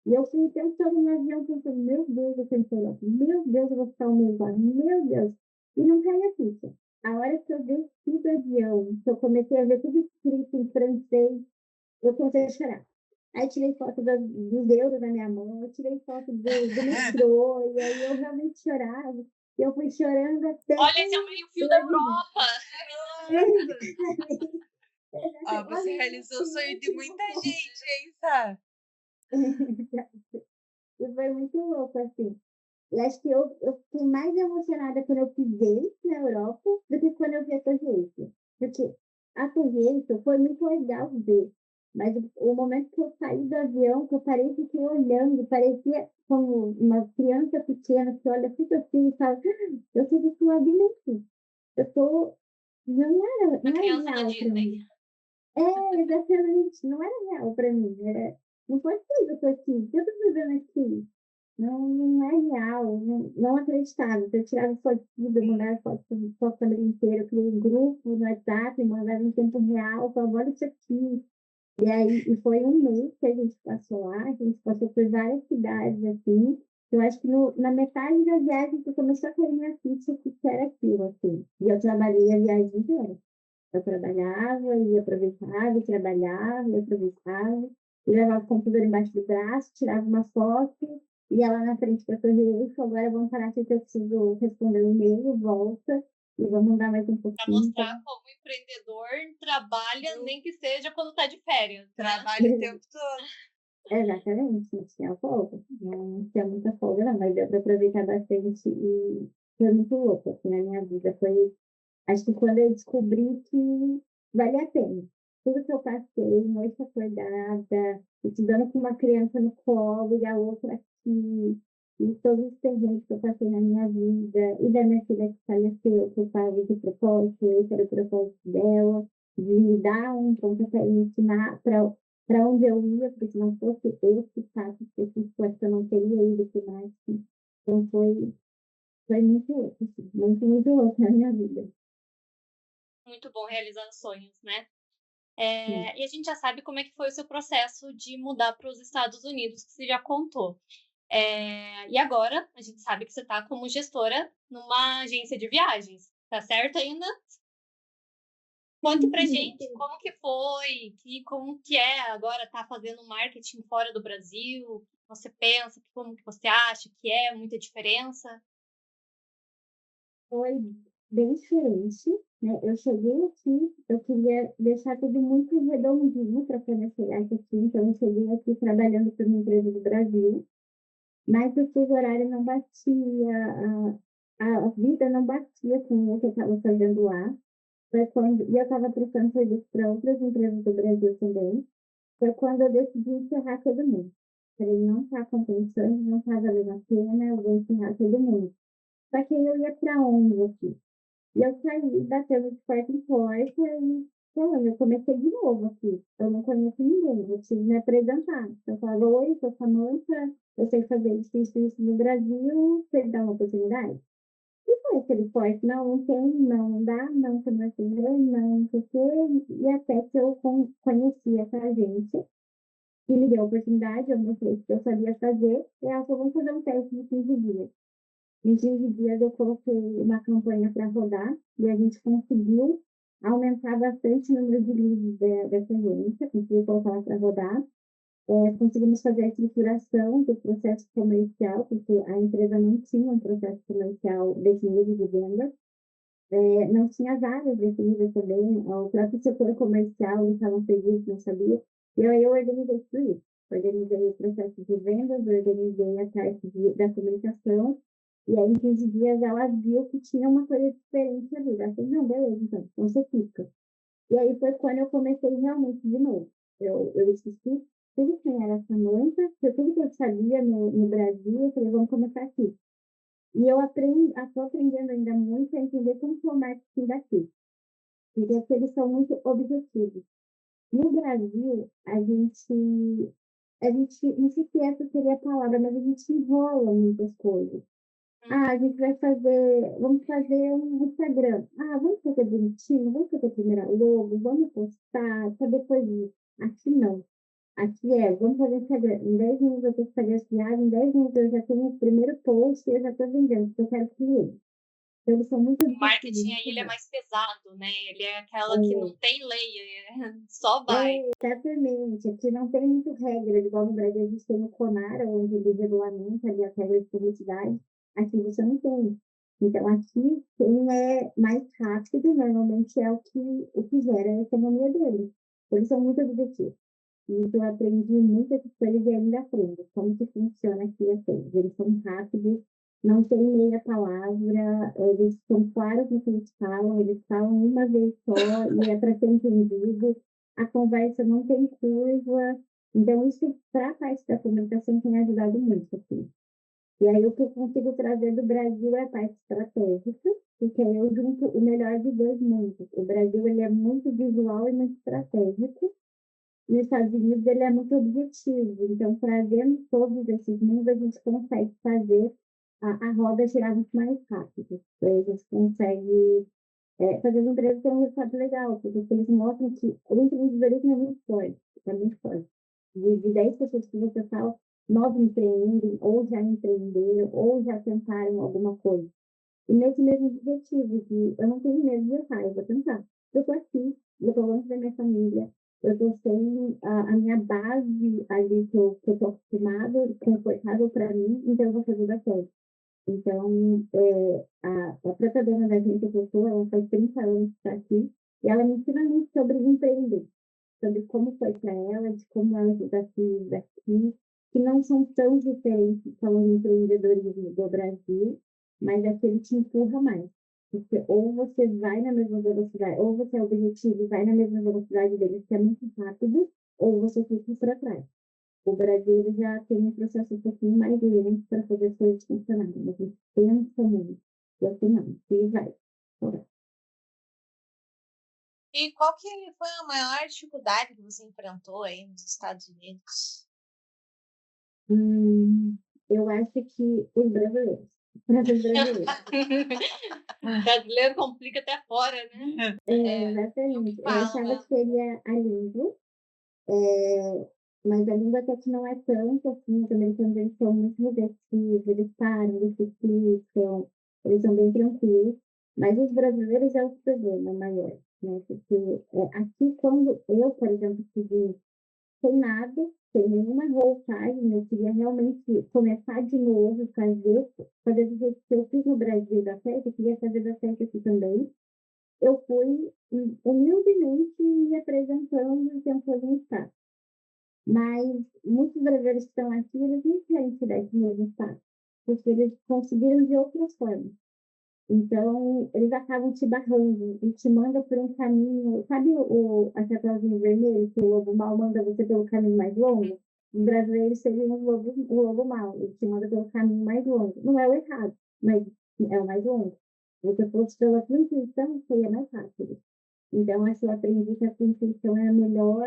E eu fui o tempo todo no avião pensando, meu Deus, eu tenho que ir Europa. Meu Deus, eu vou ficar um mês lá. Meu Deus. E não cai a ficha. A hora que eu desci do avião, que eu comecei a ver tudo escrito em francês, eu comecei a chorar. Aí tirei foto dos euros na minha mão, eu tirei foto do metrô, e aí eu realmente chorava. E eu fui chorando até Olha, esse é o meio-fio da Europa. Ó, você realizou o sonho de muita gente, hein, Sá? E foi muito louco, assim. E acho que eu fiquei mais emocionada quando eu pisei na Europa do que quando eu vi a Torre Eiffel. Porque a Torre Eiffel foi muito legal ver. Mas o momento que eu saí do avião, que eu parei e fiquei olhando, parecia como uma criança pequena que olha tudo assim e fala, eu sei desse labirinto. Eu tô. A Não era criança da real para Disney. mim. É, exatamente. Não era real para mim. Não foi assim, eu tô aqui. O que eu tô fazendo aqui? Não é real, não acreditava. Eu tirava foto de mandava foto a família inteira, eu criei um grupo no WhatsApp, mandava em tempo real, falava, olha isso aqui. E aí, e foi um mês que a gente passou lá, a gente passou por várias cidades, assim. Eu acho que na metade da viagem que começou a cair minha ficha que era aquilo, assim. E eu trabalhei a viagem inteira. Eu trabalhava, ia aproveitava, trabalhava, ia aproveitava, e levava o computador embaixo do braço, tirava uma foto, ia lá na frente para a Torre Eiffel, agora vamos parar aqui que eu preciso responder o e-mail, volta, e vamos andar mais um Para pouquinho. mostrar como o empreendedor trabalha, nem que seja quando está de férias. Né? Trabalha o tempo todo. Exatamente, não tinha folga, não tinha muita folga, não, mas deu para aproveitar bastante e foi muito louco, assim, na minha vida. Foi, acho que quando eu descobri que vale a pena. Tudo que eu passei, noite acordada, estudando com uma criança no colo e a outra aqui, e todos os perrengues que eu passei na minha vida, e da minha filha que faleceu, que eu falo de propósito, esse era o propósito dela, de me dar um pontapé iniciar para onde eu ia, porque se não fosse esse fato específico, acho que eu não teria ido para o marketing. Então foi muito louco, assim, muito, muito louco na minha vida. Muito bom realizar sonhos, né? Sim. E a gente já sabe como é que foi o seu processo de mudar para os Estados Unidos, que você já contou. E agora, a gente sabe que você está como gestora numa agência de viagens, tá certo ainda? Conte pra gente como que foi, como que é agora estar fazendo marketing fora do Brasil, o que você pensa, como que você acha que é muita diferença? Foi bem diferente, né? Eu cheguei aqui, eu queria deixar tudo muito redondinho para poder chegar aqui, então eu cheguei aqui trabalhando para uma empresa do Brasil, mas o fuso horário não batia, a vida não batia com o que eu estava fazendo lá. Foi quando, e eu estava prestando serviço para outras empresas do Brasil também. Foi quando eu decidi encerrar todo mundo. Falei, não está compensando, não está valendo a pena, eu vou encerrar todo mundo. Só que eu ia para onde aqui? E eu saí batendo de porta em porta e falando, eu comecei de novo aqui. Eu não conheço ninguém, eu preciso me apresentar. Eu falo, oi, sou Samanta, eu sei fazer isso no Brasil, você dá uma oportunidade? E foi aquele forte, não tem, não dá, não, você não vai fazer, não sei o quê. E até que eu conheci essa agência, e me deu a oportunidade, eu mostrei o que eu sabia fazer, e ela falou, vamos fazer um teste de 15 dias. Em 15 dias eu coloquei uma campanha para rodar, e a gente conseguiu aumentar bastante o número de leads dessa agência, conseguiu colocar ela para rodar. Conseguimos fazer a estruturação do processo comercial, porque a empresa não tinha um processo comercial definido de venda. Não tinha as áreas definidas também, o próprio setor comercial não estava feliz, não sabia. E aí eu organizei tudo isso. Organizei o processo de vendas, organizei a parte da comunicação, e aí em 15 dias ela viu que tinha uma coisa diferente ali. Ela falou, não, beleza, então você fica. E aí foi quando eu comecei realmente de novo. Eu esqueci tudo quem era essa Samanta, tudo que eu sabia no Brasil, eu falei, vamos começar aqui. E eu estou aprendendo ainda muito a entender como que é o marketing daqui. Porque aqui eles são muito objetivos. No Brasil, não sei se essa seria a palavra, mas a gente enrola muitas coisas. A gente vamos fazer um Instagram. Vamos fazer bonitinho, vamos fazer primeiro logo, vamos postar, só depois disso. Aqui não. Aqui vamos fazer Instagram. Em 10 minutos eu tenho que fazer as piadas, em 10 minutos eu já tenho o primeiro post e eu já estou vendendo, porque eu quero cliente. Então, eles são muito O marketing aí, ele é mais pesado, né? Ele é aquela que não tem lei, só vai. Exatamente. Aqui não tem muito regra, igual no Brasil a gente tem o CONAR, onde ele regulamenta ali as regras de publicidade. Aqui você não tem. Então, aqui, quem é mais rápido, normalmente é o que gera a economia deles. Eles são muito objetivos. E eu aprendi muitas coisas e ainda aprendo como que funciona aqui as coisas. Eles são rápidos, não tem meia palavra, eles são claros no que eles falam uma vez só e é para ser entendido. A conversa não tem curva. Então, isso, para a parte da comunicação, tem ajudado muito aqui. E aí, o que eu consigo trazer do Brasil é a parte estratégica, porque aí eu junto o melhor de dois mundos. O Brasil, ele é muito visual e muito estratégico, e os Estados Unidos, ele é muito objetivo. Então, trazendo todos esses mundos, a gente consegue fazer a roda girar muito mais rápido. A gente consegue fazer as empresas ter um resultado legal, porque eles mostram que o empreendedorismo é muito forte. De 10 pessoas que você fala, 9 empreendem, ou já empreenderam, ou já tentaram alguma coisa. E nesse mesmo objetivo, de eu não tenho medo de errar, eu vou tentar. Eu estou aqui, eu estou longe da minha família, eu estou sem a minha base ali que eu estou acostumada, confortável para mim, então eu vou fazer dar certo. Então, a própria dona da gente, a pessoa, ela faz 30 anos que está aqui, e ela me ensina muito sobre empreender, sobre como foi para ela, de como é os desafios daqui, que não são tão diferentes falando de empreendedorismo do Brasil, mas aquele te empurra mais. Porque ou você vai na mesma velocidade, ou você é objetivo e vai na mesma velocidade deles, que é muito rápido, ou você fica para trás. O Brasil ele já tem um processo um pouquinho mais lento para fazer as coisas funcionarem. A gente pensa muito. E aqui não, aqui vai. E qual que foi a maior dificuldade que você enfrentou aí nos Estados Unidos? Eu acho que os brasileiros. Brasileiro complica até fora, né? Exatamente. Eu achava que seria a língua, mas a língua até que não é tanto assim. Os americanos eles são muito receptivos, eles param, eles explicam, eles são bem tranquilos. Mas os brasileiros é o problema maior, né? Porque aqui, quando eu, por exemplo, tive sem nada, sem nenhuma vontade, eu queria realmente começar de novo, fazer do jeito que eu fiz no Brasil da certo, eu queria fazer da certo aqui também. Eu fui humildemente me apresentando e tentando estar. Mas muitos brasileiros que estão aqui, eles não querem tirar esse mesmo espaço, porque eles conseguiram de outras formas. Então, eles acabam te barrando e te mandam por um caminho. Sabe a chapeuzinho vermelho, que o lobo mal manda você pelo caminho mais longo? Os brasileiros seriam o lobo mal, ele te manda pelo caminho mais longo. Não é o errado, mas é o mais longo. Se você fosse pela tua intuição, seria mais rápido. Então, acho que eu aprendi que a tua intuição é a melhor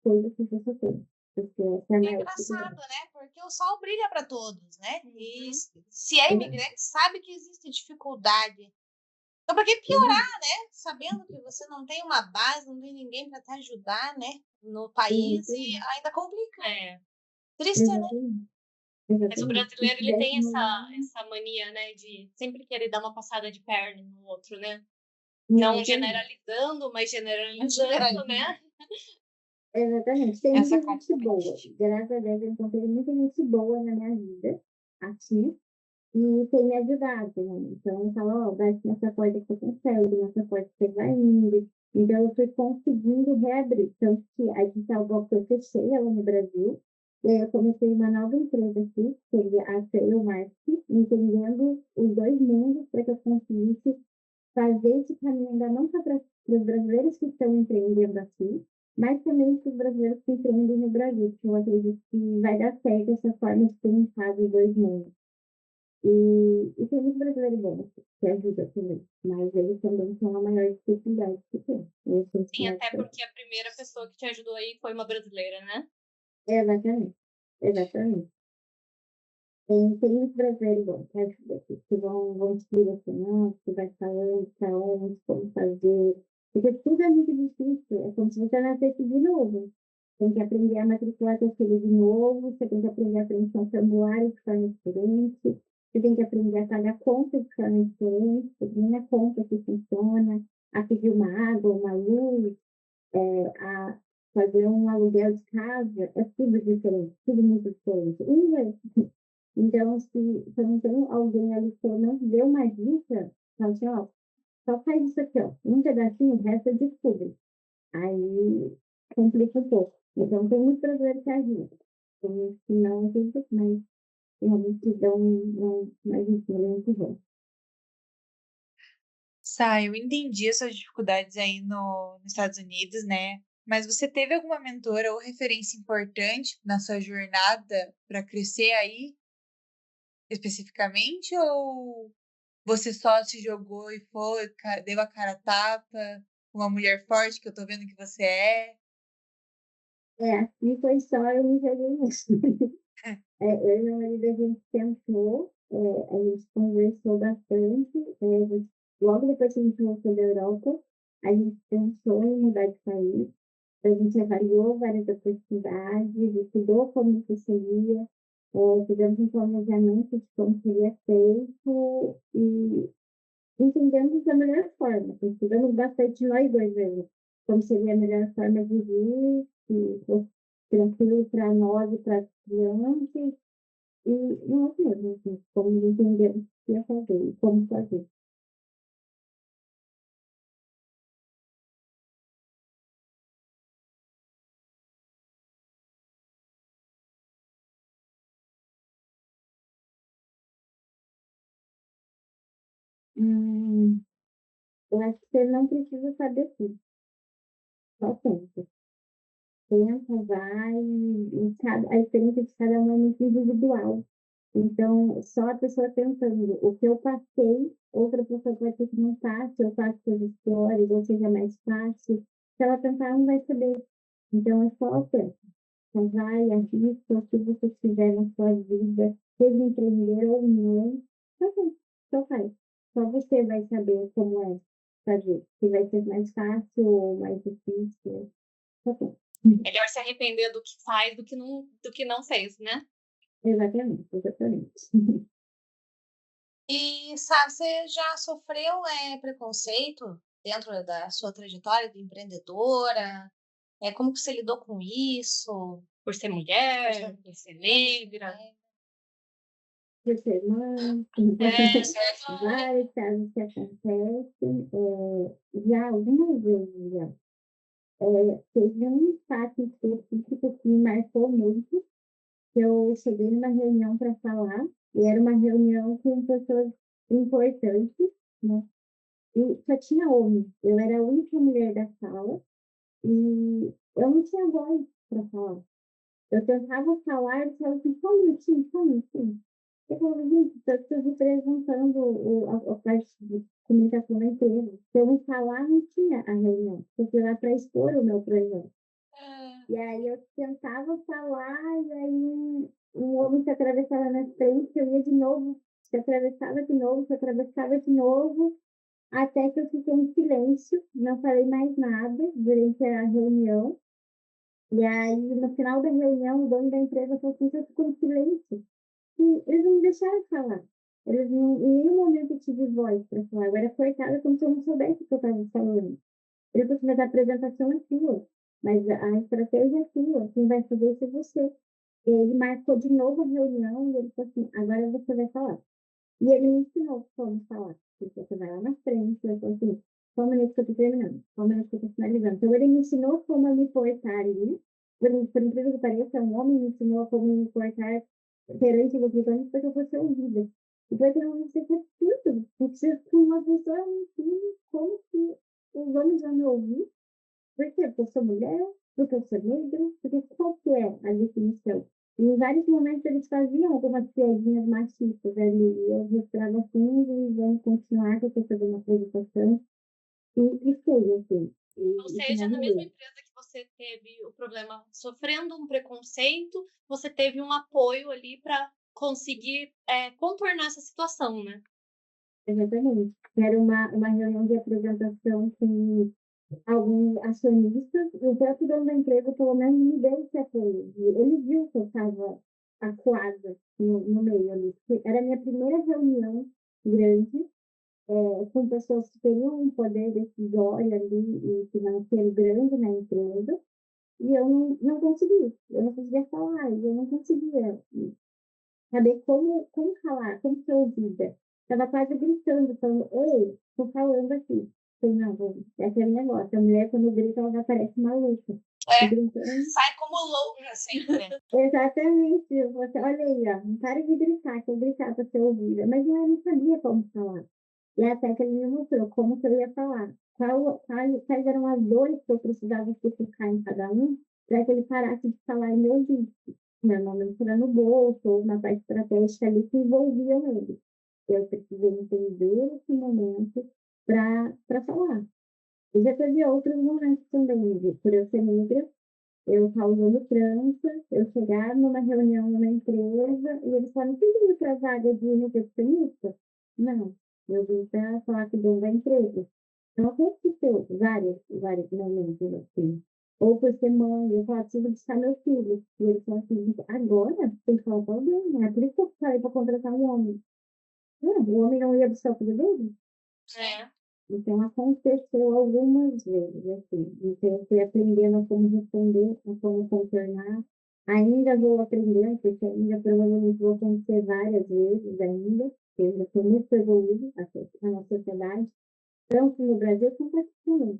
coisa que você tem. Porque essa é a É maior engraçado, dificuldade. né? Porque o sol brilha para todos, né? E se é imigrante, sabe que existe dificuldade. Então, para que piorar, né? Sabendo que você não tem uma base, não tem ninguém para te ajudar, né? No país e ainda complica. Triste, né? Mas o brasileiro, ele tem essa mania, né, de sempre querer dar uma passada de perna no outro, né? Não generalizando, mas generalizando, né? Exatamente. Tem muita gente boa. Graças a Deus, eu encontrei muita gente boa na minha vida, aqui, e tem me ajudado, né? Então, eu falo, vai nessa porta que você consegue, nessa porta que você vai indo. Então, eu fui conseguindo reabrir. Tanto que a Digital que eu fechei ela no Brasil, e aí eu comecei uma nova empresa aqui, que seria a Trail Marketing, entendendo os dois mundos para que eu conseguisse fazer esse caminho ainda não só para os brasileiros que estão empreendendo aqui, mas também para os brasileiros que empreendem no Brasil, porque eu acredito que vai dar certo essa forma de pensar dos dois mundos. E tem muitos brasileiros bons que ajudam também, mas eles também são a maior dificuldade que tem. Sim, até porque a primeira pessoa que te ajudou aí foi uma brasileira, né? Exatamente. Tem muitos brasileiros bons que ajudam, que vão te direcionando, que vai falando para onde, como fazer. Porque tudo é muito difícil. É como se você nascesse de novo. tem que aprender a matricular teu filho de novo, você tem que aprender a preencher um formulário de forma diferente, você tem que aprender a pagar contas de forma diferente, porque nem a conta que funciona, a pedir uma água, uma luz, a fazer um aluguel de casa, é tudo diferente, tudo muito diferente. Inglês. Então, se eu não tenho alguém ali que eu não dê uma dica, fala assim, ó, só faz isso aqui, ó, um pedacinho, o resto eu descubro. Aí complica um pouco. Então, tem muitos brasileiros que ajudam. Tem muitos que não ajudam, mas tem alguns que dão mais em cima, muito bom. Sá, eu entendi as suas dificuldades aí nos Estados Unidos, né? Mas você teve alguma mentora ou referência importante na sua jornada para crescer aí, especificamente? Ou você só se jogou e foi, deu a cara a tapa, uma mulher forte que eu tô vendo que você é? E foi só eu me joguei nisso. Eu e meu marido, a gente tentou, a gente conversou bastante. Logo depois que a gente voltou da Europa, a gente pensou em mudar de país. A gente avaliou várias oportunidades, estudou como isso seria, fizemos um planejamento de como seria feito e entendemos da melhor forma. Estudamos bastante nós dois mesmo, como seria a melhor forma de vir, que fosse tranquilo para nós e para as crianças, e nós mesmos, assim, como entendemos o que ia fazer e como fazer. Hum, eu acho que você não precisa saber tudo, só tenta. Tenta, vai, a experiência de cada um é muito individual. Então, só a pessoa tentando. O que eu passei, outra pessoa pode ter que não passe, eu faço coisas piores, ou seja mais fácil. Se ela tentar, não vai saber. Então, é só o tempo. Então, vai, arrisca, o que você fizer na sua vida, seja empreender ou não, só faz. Só você vai saber como é fazer. Se vai ser mais fácil ou mais difícil. Só faz. Melhor se arrepender do que faz do que não fez, né? Exatamente, exatamente. E, sabe, você já sofreu preconceito dentro da sua trajetória de empreendedora? Como que você lidou com isso? Por ser mulher, por ser negra. Por ser mãe, vários casos que acontecem, já algumas vezes já. Teve um fato específico que me marcou muito, que eu cheguei numa reunião para falar, e era uma reunião com pessoas importantes, né? E só tinha homem. Eu era a única mulher da sala e eu não tinha voz para falar. Eu tentava falar e falava assim, só um minutinho, só um minutinho. Eu falava, gente, estou representando a parte de comunicação da empresa. Se eu não falar, não tinha a reunião. Eu fui lá para expor o meu projeto. E aí eu tentava falar, e aí um homem se atravessava na frente, eu ia de novo, se atravessava de novo, se atravessava de novo, até que eu fiquei em silêncio, não falei mais nada durante a reunião. E aí, no final da reunião, o dono da empresa falou assim, eu ficou em silêncio. E eles não me deixaram falar. Eles não, em nenhum momento eu tive voz para falar. Eu era cortada como se eu não soubesse o que eu estava falando. Ele falou assim, mas a apresentação é sua. Mas a estratégia é sua. Quem vai fazer isso é você. E ele marcou de novo a reunião e ele falou assim, agora você vai falar. E ele me ensinou como falar. Você vai lá na frente, eu falei assim, só um minuto que eu estou terminando, só um minuto que eu estou finalizando. Então, ele me ensinou como eu me portar ali. Por incrível que pareça, um homem me ensinou como me portar perante os gigantes para que eu fosse ouvida. E para que eu não seja tudo. Eu preciso que uma pessoa me ensine como que os homens vão me ouvir. Por quê? Porque eu sou mulher, porque eu sou negra, porque qual que é a definição? E em vários momentos eles faziam algumas piadinhas machistas ali, e eu respirava fundo e vamos continuar, que eu estou fazendo uma apresentação. E foi assim. Ou E seja, na mesma finalizei. empresa que você teve o problema sofrendo um preconceito, você teve um apoio ali para conseguir contornar essa situação, né? Exatamente. Era uma reunião de apresentação com alguns acionistas, e o próprio dono da empresa, pelo menos, me deu esse apoio. Ele viu que eu estava acuada no meio ali. Era a minha primeira reunião grande, com pessoas que teriam um poder decisório ali e financeiro grande na empresa, e eu não conseguia. Eu não conseguia falar, eu não conseguia saber como falar, como ser ouvida. Estava quase gritando, falando, ei, estou falando aqui. Falei, não, esse é o negócio. A mulher, quando grita, ela já parece maluca. Gritando. Sai como louca sempre. Exatamente. Você, olha aí, ó, não para de gritar, que eu gritar para ser ouvida. Mas eu não sabia como falar. E até que ele me mostrou como que eu ia falar. Quais eram as dores que eu precisava focar em cada um, para que ele parasse de falar e me ouvisse. Normalmente era no bolso, ou uma parte estratégica ali que envolviam ele. Eu precisei entender esse momento para falar. E já teve outros momentos também, por eu ser negra, eu estar usando trança, eu chegar numa reunião numa empresa e eles falam, você veio para a vaga de recepcionista? Não, eu vim para falar que dono da empresa. Então, aconteceu vários momentos assim. Ou por ser mãe, eu falava, preciso buscar meu filho. E ele falou assim, agora tem que falar para alguém, né? Por isso que eu falei para contratar um homem. Não, o homem não ia buscar o filho dele? É. Então, aconteceu algumas vezes, assim. Então, eu fui aprendendo a como responder, a como contornar. Ainda vou aprendendo, porque ainda provavelmente vou acontecer várias vezes ainda, porque ainda estou muito evoluída a nossa sociedade, tanto no Brasil quanto aqui também.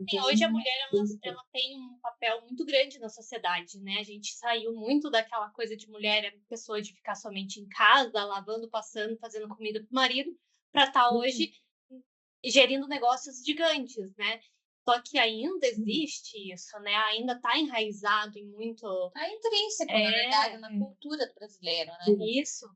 Sim, Então, hoje a mulher ela tem um papel muito grande na sociedade, né? A gente saiu muito daquela coisa de mulher, pessoa de ficar somente em casa, lavando, passando, fazendo comida pro marido, para estar hoje gerindo negócios gigantes, né? Só que ainda existe isso, né? Ainda está enraizado em muito. Tá intrínseco, na verdade, na cultura do brasileiro, né? Isso.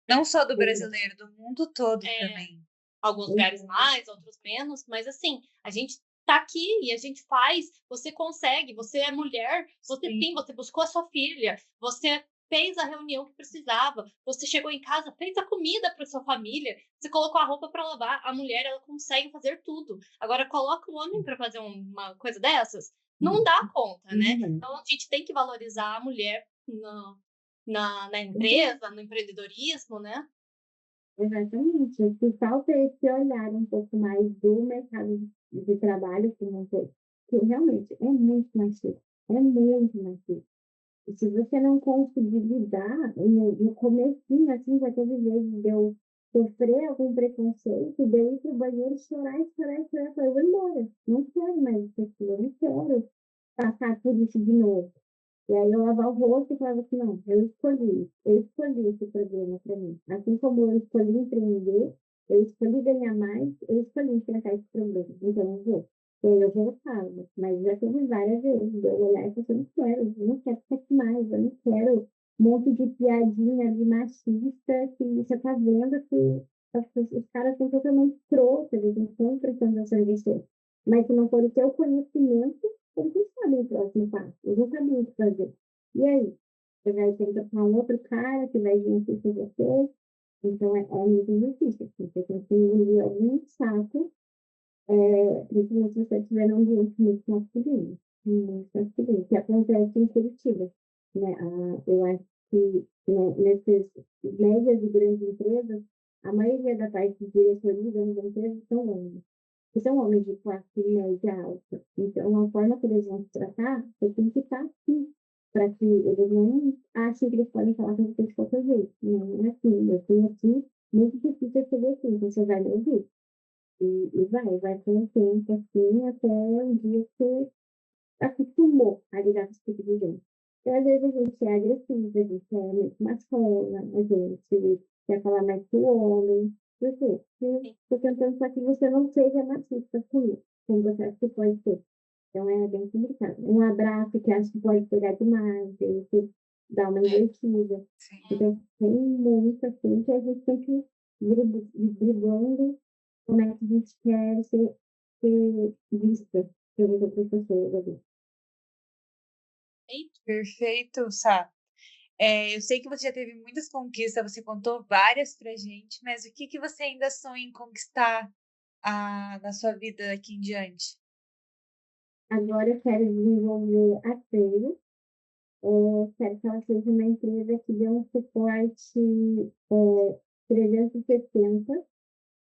Não só do brasileiro, do mundo todo também. Alguns lugares mais, outros menos, mas assim, a gente tá aqui e a gente faz, você consegue, você é mulher, você buscou a sua filha, você fez a reunião que precisava, você chegou em casa, fez a comida para sua família, você colocou a roupa para lavar, a mulher ela consegue fazer tudo. Agora coloca o homem para fazer uma coisa dessas, não dá conta, né? Então a gente tem que valorizar a mulher na empresa, no empreendedorismo, né? Exatamente. O que falta é esse olhar um pouco mais do mercado de trabalho que não tem, que realmente é muito machista, é muito machista. E se você não conseguir lidar, no comecinho, assim, já teve vezes de eu sofrer algum preconceito, de eu ir para o banheiro chorar, chorar, chorar, falar, eu vou embora, não quero mais isso aqui, eu não quero passar por isso de novo. E aí eu lavava o rosto e falava assim, não, eu escolhi esse problema para mim. Assim como eu escolhi empreender, eu escolhi ganhar mais, eu escolhi enfrentar esse problema. Então eu vou. E aí eu voltava, mas já teve várias vezes de eu olhar e falar, eu não quero ficar aqui mais, eu não quero um monte de piadinha de machista que você tá vendo que os caras são totalmente trouxas, eles não estão prestando atenção em você. Mas se não for o teu conhecimento, eles não sabem o próximo passo, eles não sabem o que fazer. E aí? Você vai tentar com um outro cara que vai vir aqui com você. Então, é muito difícil. Assim, você tem que engolir algum saco, principalmente se você estiver num ambiente muito masculino, que acontece em Curitiba. Né? Eu acho que nessas médias e grandes empresas, a maioria da parte de diretoria das empresas são homens. E são homens de classe média alta. Então, a forma que eles vão se tratar, você tem que estar aqui, para que eles não achem que eles podem falar com você de qualquer jeito. Não é assim. Eu estou aqui, muito difícil chegar aqui, então você vai me ouvir. E vai com o tempo, assim, até um dia que você acostumou a lidar com esse tipo de gente. Então, às vezes a gente é agressiva, a gente é muito masculina, a gente quer falar mais que o homem. Por quê? Porque estou tentando para que você não seja machista comigo, como você acha que pode ser. Então é bem complicado. Um abraço que acho que pode pegar demais, você dá uma invertida. Então tem muito assim que a gente tem que ir brigando como é que a gente quer ser vista pelas outras pessoas ali. Perfeito, Sá. Eu sei que você já teve muitas conquistas, você contou várias pra gente, mas o que você ainda sonha em conquistar na sua vida daqui em diante? agora eu quero desenvolver a Trail. Quero que ela seja uma empresa que dê um suporte 360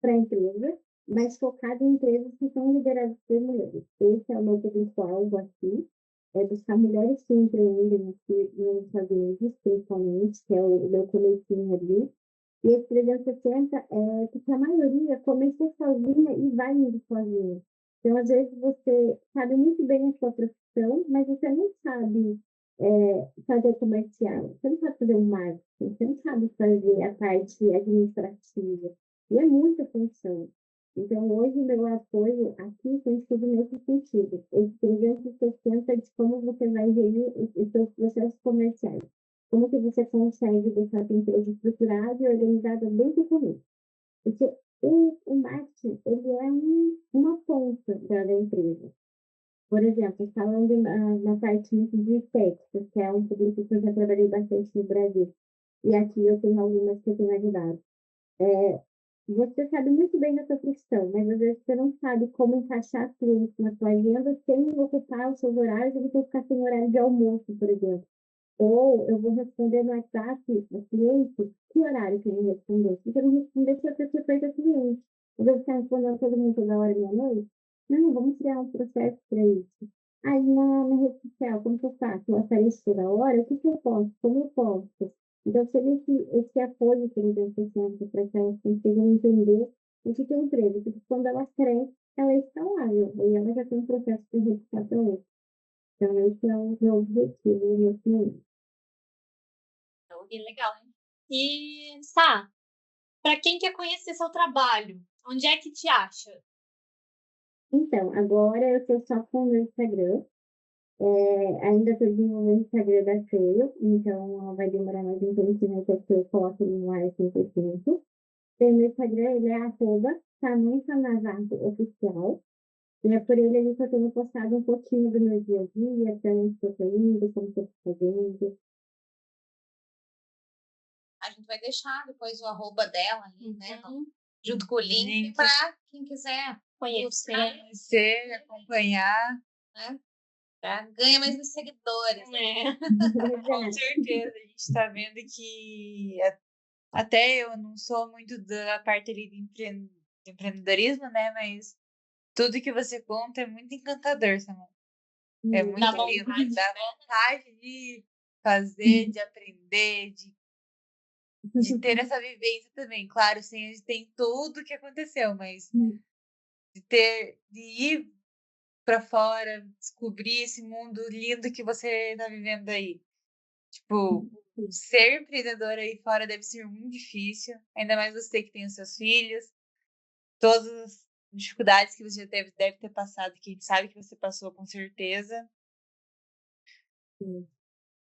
para a empresa, mas focado em empresas que são lideradas por mulheres. Esse é o meu potencial aqui, é buscar mulheres que empreendem aqui nos Estados Unidos, principalmente, que é o meu comecinho ali. E esse 360 é porque a maioria começou sozinha e vai indo sozinha. Então, às vezes, você sabe muito bem a sua profissão, mas você não sabe fazer comercial, você não sabe fazer um marketing, você não sabe fazer a parte administrativa. E é muita função. Então, hoje, o meu apoio aqui tem sido nesse sentido. Esse 360 de como você vai gerir os seus processos comerciais. Como que você consegue deixar a sua empresa estruturada e organizada desde o começo. Porque o marketing, ele é uma ponta da empresa. Por exemplo, falando na parte de textos, que é um público que eu já trabalhei bastante no Brasil, e aqui eu tenho algumas que eu tenho ajudado. Você sabe muito bem da sua profissão, mas às vezes você não sabe como encaixar clientes na sua agenda sem ocupar os seus horários e você ficar sem horário de almoço, por exemplo. Ou eu vou responder no WhatsApp ao cliente, que horário que ele respondeu? Se você não responder, você perde o cliente. Eu vou ficar respondendo todo mundo toda hora, meia-noite? Não, vamos criar um processo para isso. Aí na rede social, como que eu faço? Eu apareço toda hora? O que eu posto? Como eu posto? Então, seria esse apoio que eles estão para que elas consigam entender o que é empresa, porque quando ela cresce, ela é escalável, e ela já tem um processo de reputação. Então, esse é o meu objetivo nesse momento. Que legal, hein? E, Sá, para quem quer conhecer seu trabalho, onde é que te acha? Então, agora eu estou só com o meu Instagram. Ainda estou desenvolvendo o Instagram da Trail, então vai demorar mais um tempinho até que eu coloque no ar 100%. O meu Instagram, ele é @SamanthaNavarro_oficial. E é por ele ali que eu tenho postado um pouquinho do meu dia a dia, para onde eu estou indo, como eu estou fazendo. A gente vai deixar depois o arroba dela ali, né? Uhum. Junto com o link para quem quiser Conhecer, acompanhar. né? Ganha mais seguidores. Com certeza, a gente está vendo que até eu não sou muito da parte ali de empreendedorismo, né? Mas tudo que você conta é muito encantador, Samanta. É muito lindo, dá vontade de fazer, de aprender, de ter essa vivência também. Claro, sim, a gente tem tudo que aconteceu, mas de ir para fora, descobrir esse mundo lindo que você está vivendo aí. Tipo, ser empreendedora aí fora deve ser muito difícil, ainda mais você que tem os seus filhos, todas as dificuldades que você já deve ter passado, que a gente sabe que você passou com certeza.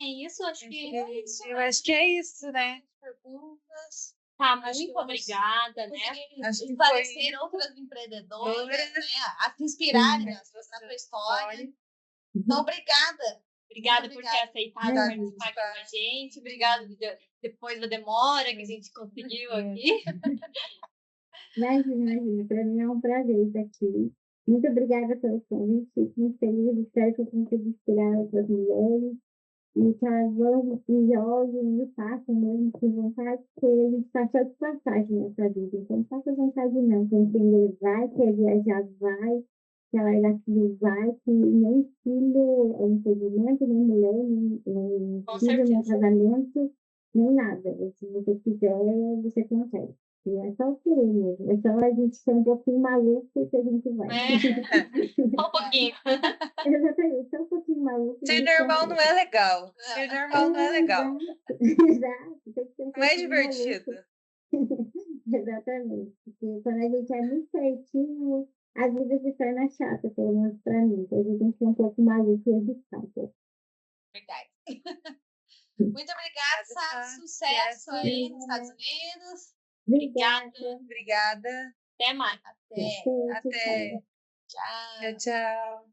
É isso, acho que é isso. Eu acho que é isso, né? Perguntas. Tá, muito obrigada, né? Acho que esclarecer outras empreendedoras, né? A se inspirarem na sua história. Então, obrigada. Obrigada por ter aceitado participar aqui com a gente. Obrigada depois da demora que a gente conseguiu aqui. Imagina. Para mim é um prazer estar aqui. Muito obrigada pelo convite. Fico muito feliz. Espero que eu consiga inspirar outras mulheres. E que elas vão e joguem e façam mesmo com vontade, porque a gente está só de passagem nessa vida. Então, não faça vontade não. Quem entender vai, quer viajar vai, quer largar tudo vai, que nem filho é impedimento, nem mulher, nem filho, nem casamento, nem nada. Se você quiser, você consegue. E é só o querer mesmo. É só a gente ser um pouquinho maluco que a gente vai. Só um pouquinho. Exatamente, só um pouquinho maluco. Ser normal não é legal. Ser normal não é legal. Exato. Tem que ser não é divertido. Exatamente. Porque quando a gente é muito certinho, a vida se torna chata, pelo menos pra mim. Então a gente tem que ser um pouco maluco e educar um pouco. Verdade. Muito obrigada, Sá. Sucesso aí nos Estados Unidos. Obrigada. Até mais. Até. Tchau.